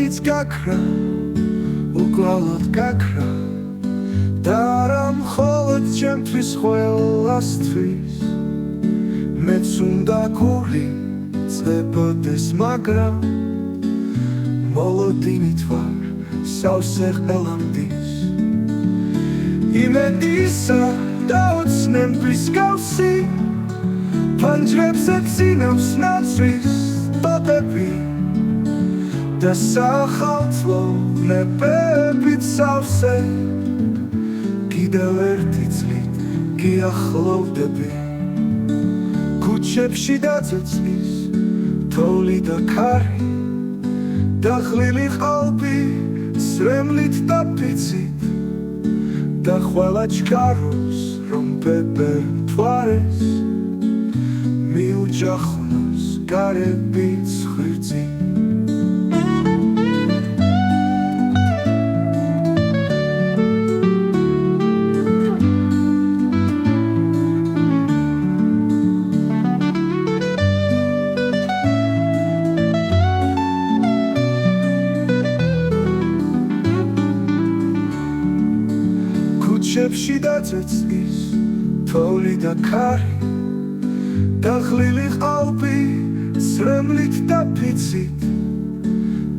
მაინც გაქრა უკვლავად გაქრა და არა მხოლოდ ჩემთვის ყველასთვის მეც უნდა გული წებოდეს მაგრამ მოლოდინით ვარ სავსე ყველამდის იმედისა და ოცნების გავსი ფანჯრებზე წინავს ნაცვის ტოტები და სახალხო ნებებით სავსე კიდევ ერთი წლით გიახლოვდები ქუჩებში დაწეწვის თოვლი და ქარი დახლილი ყალბი სრემლით და ფიცით და ყველა ჩქარობს რომ ბებერ მთვარეს მიუჯახუნოს გარებით ხვირძი ქუჩებში დაწეწვის თოვლი და ქარი დახლილი ყალბი სრემლით და ფიცით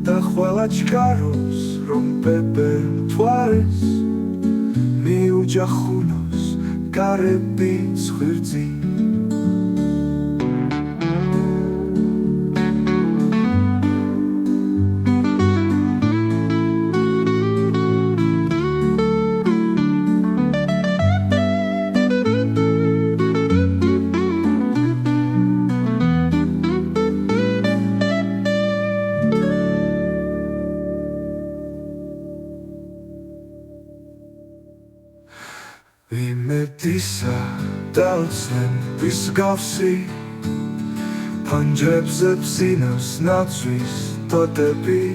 და ყველა ჩქარობს რომ ბებერ მთვარეს მიუჯახუნოს გარებით ხვირძი იმედისა და ოცნების გავსი ფანჯრებზე ψინავს ნაცვის ტოტები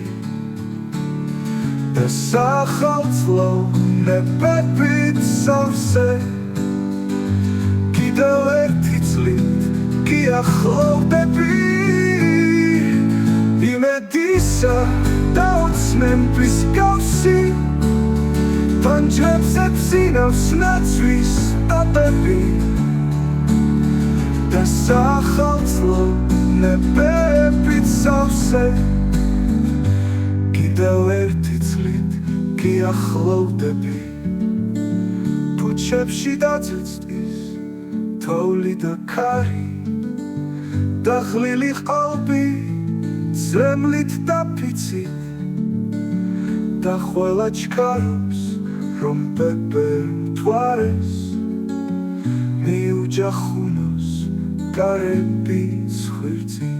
და სახალხო ნებებით სავსე კიდევ ერთი წლით გიახლოვდები იმედისა და ოცნების გავსი ფანჯრებზე ψინავს ნაცვის ტოტები და სახალხო ნებებით სავსე კიდევ ერთი წლით გიახლოვდები ქუჩებში დაწეწვის თოვლი და ქარი დახლილი ყალბი სრემლით და ფიცით და ყველა ჩქარობს რომ ბებერ მთვარეს მიუჯახუნოს გარებით ხვირძი